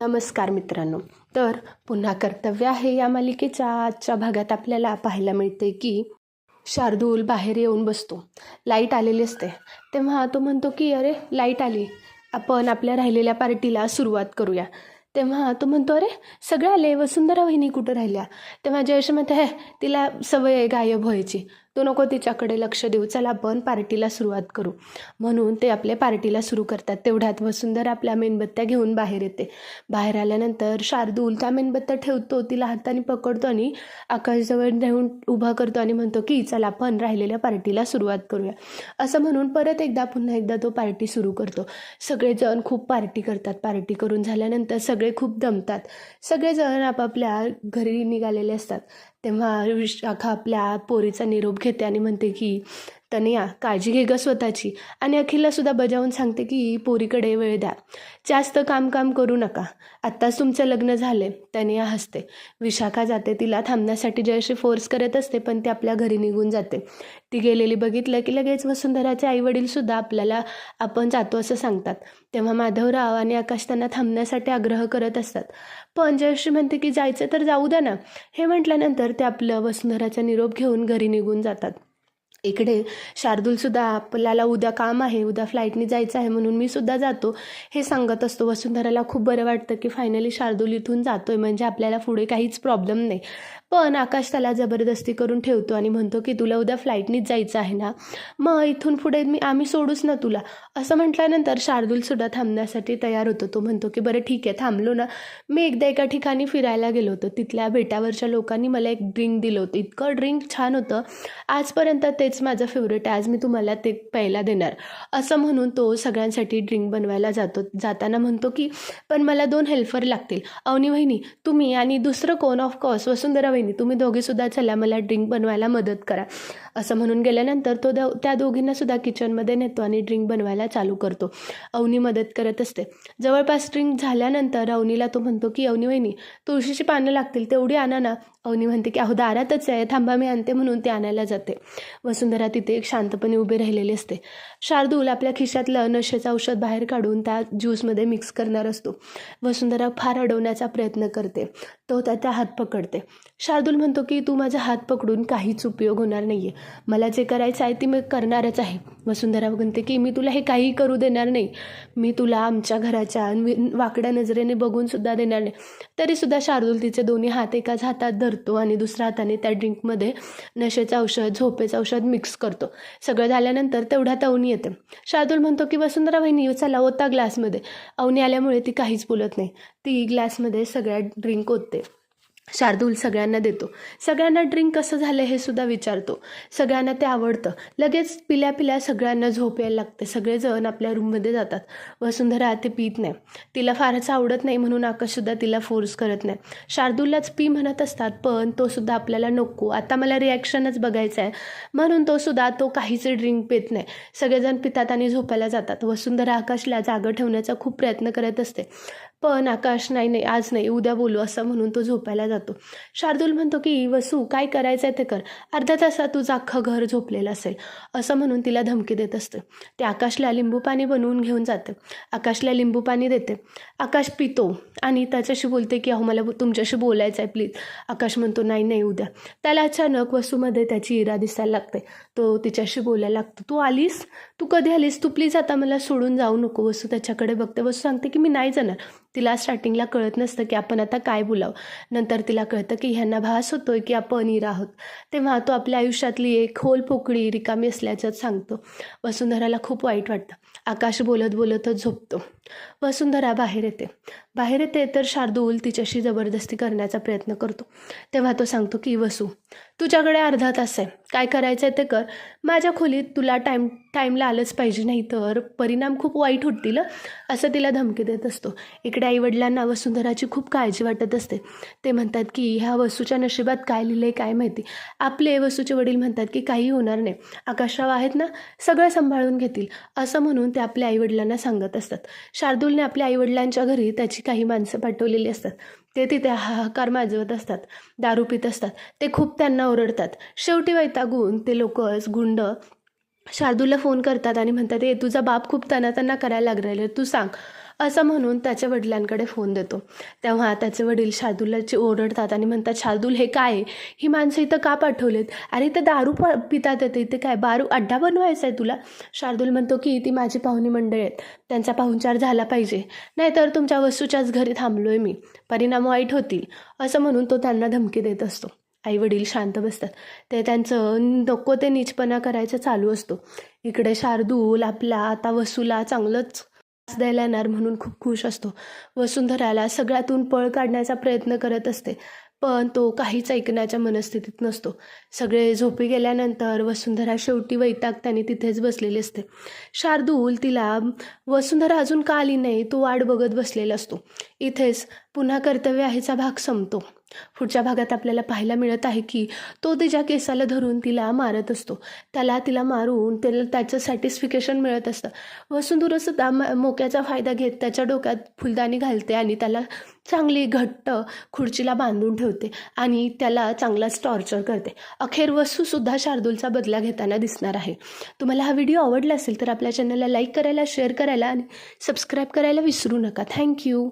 नमस्कार मित्रांनो. तर पुन्हा कर्तव्य आहे या मालिकेच्या आजच्या भागात आपल्याला पाहायला मिळते की शार्दूल बाहेर येऊन बसतो. लाईट आलेली असते. तेव्हा तो म्हणतो की अरे लाईट आली, आपण आपल्या राहिलेल्या पार्टीला सुरुवात करूया. तेव्हा तो म्हणतो अरे सगळे आले, वसुंधरा वहिनी कुठं राहिल्या. तेव्हा जयेश म्हणते हे तिला सवय आहे गायब व्हायची, तू नको तिच्याकडे लक्ष देऊ, चला आपण पार्टीला सुरुवात करू. म्हणून ते आपल्या पार्टीला सुरू करतात. तेवढ्यात वसुंधरा आपल्या मेणबत्त्या घेऊन बाहेर येते. बाहेर आल्यानंतर शार्दूल त्या मेणबत्त्या ठेवतो, तिला हाताने पकडतो आणि आकाशजवळ नेऊन उभा करतो आणि म्हणतो की चला आपण राहिलेल्या पार्टीला सुरुवात करूया. असं म्हणून परत पुन्हा एकदा तो पार्टी सुरू करतो. सगळेजण खूप पार्टी करतात. पार्टी करून झाल्यानंतर सगळे खूप दमतात. सगळेजण आपापल्या घरी निघालेले असतात. तेव्हा विशाखा आपल्या पोरीचा निरोप घेते आणि म्हणते की तनया काळजी घे ग स्वतःची, आणि अखिललासुद्धा बजावून सांगते की पोरीकडे वेळ द्या, जास्त काम करू नका, आत्ताच तुमचं लग्न झाले. तनया हसते. विशाखा जाते, तिला थांबण्यासाठी जयश्री फोर्स करत असते पण ती आपल्या घरी निघून जाते. ती गेलेली बघितलं की लगेच वसुंधराचे आईवडीलसुद्धा आपल्याला आपण जातो असं सांगतात. तेव्हा माधवराव आणि आकाश त्यांना थांबण्यासाठी आग्रह करत असतात. पण जयश्री म्हणते की जायचं तर जाऊ द्या ना. हे म्हटल्यानंतर ते आपलं वसुंधराचा निरोप घेऊन घरी निघून जातात. इकडे शार्दूलसुद्धा आपल्याला उद्या काम आहे, उद्या फ्लाईटने जायचं आहे म्हणून मी सुद्धा जातो हे सांगत असतो. वसुंधराला खूप बरं वाटतं की फायनली शार्दूल इथून जातोय, म्हणजे आपल्याला पुढे काहीच प्रॉब्लेम नाही. पण आकाश त्याला जबरदस्ती करून ठेवतो आणि म्हणतो की तुला उद्या फ्लाईटनीच जायचं आहे ना, मग इथून पुढे आम्ही सोडूच ना तुला. असं म्हटल्यानंतर शार्दूलसुद्धा थांबण्यासाठी तयार होतो. तो म्हणतो की बरं ठीक आहे थांबलो ना. मी एकदा एका ठिकाणी फिरायला गेलो होतो, तिथल्या बेटावरच्या लोकांनी मला एक ड्रिंक दिलं होतं, इतकं ड्रिंक छान होतं, आजपर्यंत तेच माझं फेवरेट आहे, आज मी तुम्हाला ते प्यायला देणार. असं म्हणून तो सगळ्यांसाठी ड्रिंक बनवायला जातो. जाताना म्हणतो की पण मला 2 हेल्पर लागतील. अवनी वहिनी तुम्ही आणि दुसरं कोण, ऑफकोर्स वसुंधरा वहिनी, तुम्ही दोघीसुद्धा चला मला ड्रिंक बनवायला मदत करा. असं म्हणून गेल्यानंतर तो त्या दोघींनासुद्धा किचनमध्ये नेतो आणि ड्रिंक बनवायला चालू करतो. अवनी मदत करत असते. जवळपास ड्रिंक झाल्यानंतर अवनीला तो म्हणतो की अवनी वहिनी तुळशीची पानं लागतील, तेवढी आणा ना. अवनी म्हणते की अहो दारातच आहे, थांबा मी आणते, म्हणून ते आणायला जाते. वसुंधरा तिथे एक शांतपणे उभी राहिलेली असते. शार्दूल आपल्या खिशातलं नशेचं औषध बाहेर काढून त्या ज्यूसमध्ये मिक्स करणार असतो. वसुंधरा फार अडवण्याचा प्रयत्न करते. तो त्याचा हात पकडते. शार्दूल म्हणतो की तू माझा हात पकडून काहीच उपयोग होणार नाही आहे, मला जे करायचं आहे ते मी करणारच आहे. वसुंधरा म्हणते की मी तुला हे काही करू देणार नाही, मी तुला आमच्या घराच्या वाकड्या नजरेने बघूनसुद्धा देणार नाही. तरीसुद्धा शार्दूल तिचे दोन्ही हात एकाच हातात धरतो आणि दुसऱ्या हाताने त्या ड्रिंकमध्ये नशेचं औषध, झोपेचं औषध मिक्स करतो. सगळं झाल्यानंतर तेवढ्यात अवनी येते. शार्दूल म्हणतो की वसुंधरा वहिनी चला ओता ग्लासमध्ये. अवनी आल्यामुळे ती काहीच बोलत नाही. ती ग्लासमध्ये सगळ्या ड्रिंक ओतते. शार्दूल सगळ्यांना देतो. सगळ्यांना ड्रिंक कसं झालं हे सुद्धा विचारतो. सगळ्यांना ते आवडतं. लगेच पिल्या सगळ्यांना झोप यायला लागते. सगळेजण आपल्या रूममध्ये जातात. वसुंधरा ते पीत नाही, तिला फारच आवडत नाही म्हणून आकाशसुद्धा तिला फोर्स करत नाही. शार्दूललाच पी म्हणत असतात पण तो सुद्धा आपल्याला नको, आता मला रिॲक्शनच बघायचं आहे म्हणून तो काहीच ड्रिंक पित नाही. सगळेजण पितात आणि झोपायला जातात. वसुंधरा आकाशला जागं ठेवण्याचा खूप प्रयत्न करत असते पण आकाश नाही आज नाही, उद्या बोलू असं म्हणून तो झोपायला जातो. शार्दूल म्हणतो की वसू काय करायचं आहे ते कर, अर्ध्या तासात तुझं अख्खं घर झोपलेलं असेल असं म्हणून तिला धमकी देत असते. ते आकाशला लिंबू पाणी बनवून घेऊन जाते. आकाशला लिंबू पाणी देते. आकाश पितो आणि त्याच्याशी बोलते की अहो मला तुमच्याशी बोलायचं आहे प्लीज. आकाश म्हणतो नाही उद्या. त्याला अचानक वसूमध्ये त्याची इरा दिसायला लागते. तो तिच्याशी बोलायला लागतो. तू कधी आलीस, तू प्लीज आता मला सोडून जाऊ नको. वसू त्याच्याकडे बघते. वसू सांगते की मी नाही जाणार. तिला स्टार्टिंगला कळत नसतं की आपण आता काय बोलावं. नंतर तिला कळतं की ह्यांना भास होतोय की आपण इरा आहोत. तेव्हा तो आपल्या आयुष्यातली एक खोल पोकळी रिकामी असल्याचंच सांगतो. वसुंधराला खूप वाईट वाटतं. आकाश बोलतच झोपतो. वसुंधरा बाहेर येते तर शार्दूल तिच्याशी जबरदस्ती करण्याचा प्रयत्न करतो. तेव्हा तो सांगतो की वसू तुझ्याकडे अर्धा तास आहे, काय करायचं आहे ते कर. माझ्या खोलीत तुला टाईमला आलंच पाहिजे, नाही तर परिणाम खूप वाईट होतील असं तिला धमकी देत असतो. इकडे आईवडिलांना वसुंधराची खूप काळजी वाटत असते. ते म्हणतात की ह्या वसूच्या नशिबात काय लिहिलंय काय माहिती. आपले वसूचे वडील म्हणतात की काही होणार नाही, आकाशराव आहेत ना, सगळं सांभाळून घेतील असं म्हणून ते आपल्या आईवडिलांना सांगत असतात. शार्दूलने आपल्या आईवडिलांच्या घरी त्याची काही माणसं पाठवलेली असतात. ते तिथे हाहाकार माजवत असतात, दारू पित असतात. ते खूप त्यांना ओरडतात. शेवटी वैतागून ते लोकच गुंड शार्दूलला फोन करतात आणि म्हणतात तुझा बाप खूप त्यांना करायला लागलेलं, तू सांग. असं म्हणून त्याच्या वडिलांकडे फोन देतो. तेव्हा त्याचे वडील शार्दूलची ओरडतात आणि म्हणतात, शार्दूल हे काय आहे? ही माणसं इथं का पाठवलेत? अरे इथं दारू पितात येते, इथे काय अड्डा बनवायचा आहे तुला? शार्दूल म्हणतो की ती माझी पाहुणी मंडळी आहेत, त्यांचा पाहुणचार झाला पाहिजे, नाहीतर तुमच्या वसूच्याच घरी थांबलोय मी, परिणाम वाईट होतील, असं म्हणून तो त्यांना धमकी देत असतो. आईवडील शांत बसतात. ते त्यांचं नको ते नीचपणा करायचं चालू असतो. इकडे शार्दूल आपला आता वसूला चांगलंच त्रास द्यायला येणार म्हणून खूप खुश असतो. वसुंधराला सगळ्यातून पळ काढण्याचा प्रयत्न करत असते, पण तो काहीच ऐकण्याच्या मनस्थितीत नसतो. सगळे झोपी गेल्यानंतर वसुंधरा शेवटी वैतागताना तिथेच बसलेली असते. शार्दूल तिला वसुंधरा अजून का आली नाही तो वाट बघत बसलेला असतो. इथेच पुन्हा कर्तव्य आहेचा भाग संपतो. पुढच्या भागात आपल्याला पाहायला मिळत आहे की तो तिच्या केसाला धरून तिला मारत असतो. तिला मारून त्याचं सॅटिस्फिकेशन मिळत असतं. वसुंधरासुद्धा मोक्याचा फायदा घेत त्याच्या डोक्यात फुलदाणी घालते आणि त्याला चांगली घट्ट खुर्चीला बांधून ठेवते आणि त्याला चांगलाच टॉर्चर करते. अखेर वसूसुद्धा शार्दूलचा बदला घेताना दिसणार आहे. तुम्हाला हा व्हिडिओ आवडला असेल तर आपल्या चॅनलला लाईक करायला, शेअर करायला आणि सबस्क्राईब करायला विसरू नका. थँक्यू.